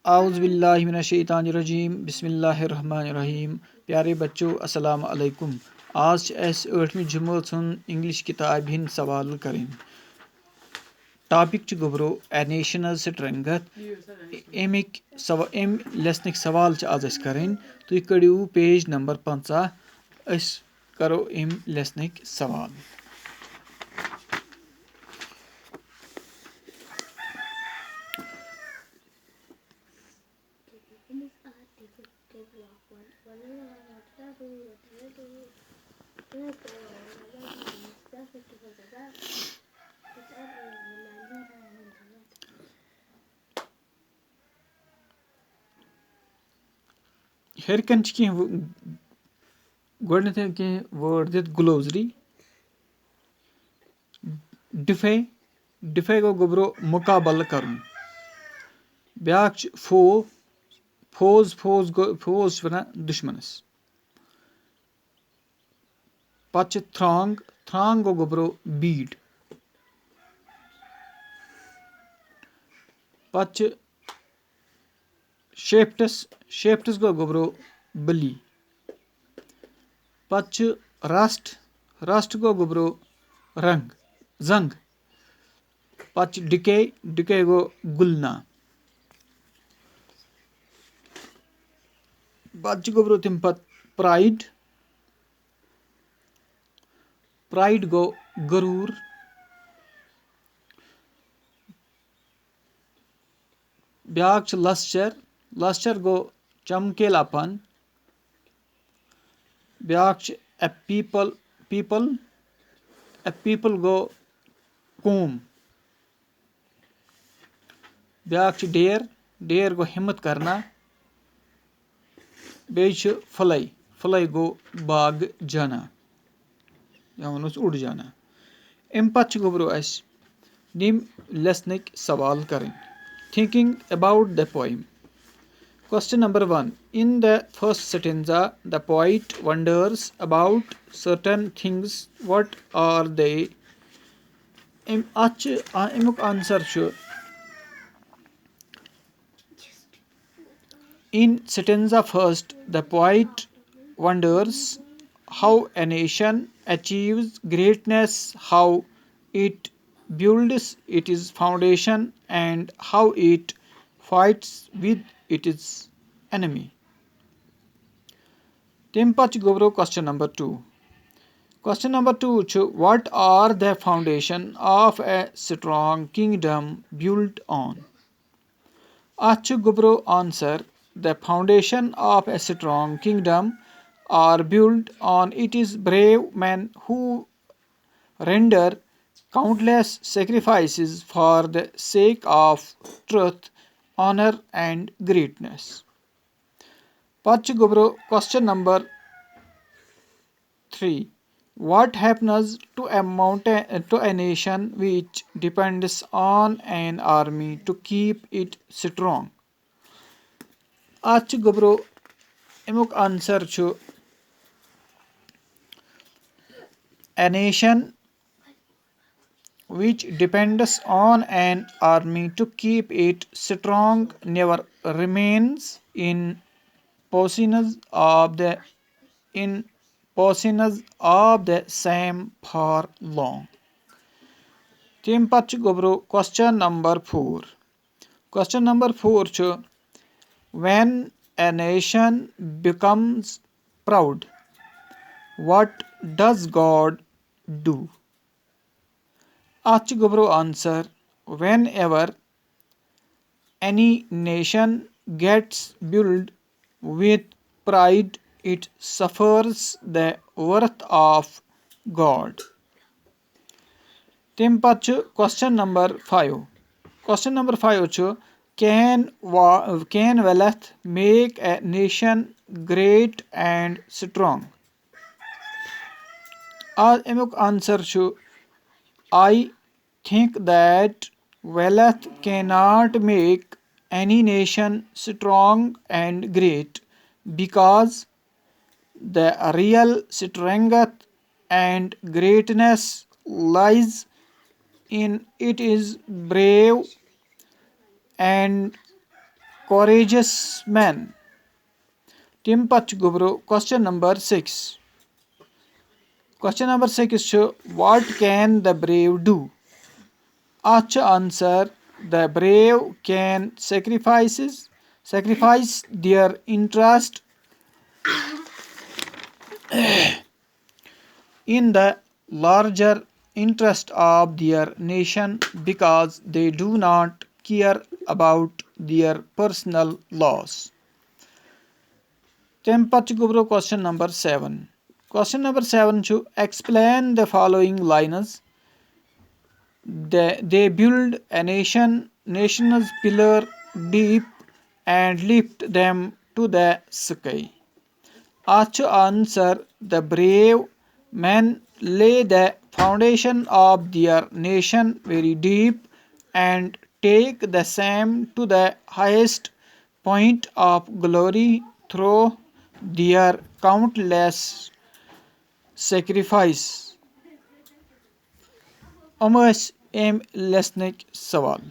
आउज़ुबिल्लाहिमिनश्शैतानिर्रजीम बिस्मिल्लाहिर्रहमानिर्रहीम। प्यारे बच्चों अस्सलाम अलैकुम। आज अस 8वीं जमात इंग्लिश किताब हिंद सवाल करें। टॉपिक गोबरो ए नेशनल स्ट्रेंथ। एम लेसनिक सवाल आज करें। तुम कड़ियो पेज नंबर 50। अस करो एम लेसनिक सवाल। हेरकन गोडनेथ वर्ड दित ग्लोजरी। डिफे गो गोबरो मुकाबल करुन। ब्याक फोज वना दुश्मनस। पत थ्रांग गो गोबरो बीड। पत शेफ्टस गो गोबरो बली। पत रस्ट गो गोबरो जंग। पत डिके गो गुलना। पत गोबरो तम पत प्राइड गो गरूर। ब्याक लस्चर गो चमकेलापन। ब्याक ए पीपल गो कौम। ब्याक डेयर गो हिम्मत करना। बेच फ्लाई गो बाग जाना या वनोस उड़ जाना। अम पत गोबरो अस निम लेसनिक सवाल करें। Thinking about the poem. Question number 1. In the first stanza, the poet wonders about certain things. What are they? Amuk answer chu. In stanza first, the poet wonders how a nation achieves greatness, how it builds its foundation, and how it fights with its enemy. Tempach Gobro question number 2. Question number 2. What are the foundation of a strong kingdom built on? Ach Gobro answer. The foundation of a strong kingdom are built on it is brave men who render countless sacrifices for the sake of truth, honor, and greatness. Pach Gobro question number 3. What happens to a nation which depends on an army to keep it strong? Ach Gobro amuk answer chu. A nation which depends on an army to keep it strong never remains in positions of the same for long. Timpach Gobro question number 4. Question number 4 chu. When a nation becomes proud, what does God do? Ach Gobro answer. Whenever any nation gets built with pride, it suffers the wrath of God. Timpach question number 5. Question number 5 chu. Can wealth make a nation great and strong? Amuk answer chu. I think that wealth cannot make any nation strong and great, because the real strength and greatness lies in it is brave and courageous men. تمہِ پتہٕ چھُ گوٚبرو question number 6. Question number 6 چھُ what can the brave do? اَتھ چھُ answer the brave can sacrifice their interest in the larger interest of their nation because they do not care about their personal loss. تمہِ پتہٕ چھُ گوٚبرو question number 7. Question number 7 چھُ explain the following lines. They build a nation's pillar deep and lift them to the sky. اَتھ چھُ answer the brave men lay the foundation of their nation very deep and take the same to the highest point of glory through their countless sacrifice. یِم ٲسۍ أمۍ لیسنٕکۍ سوال.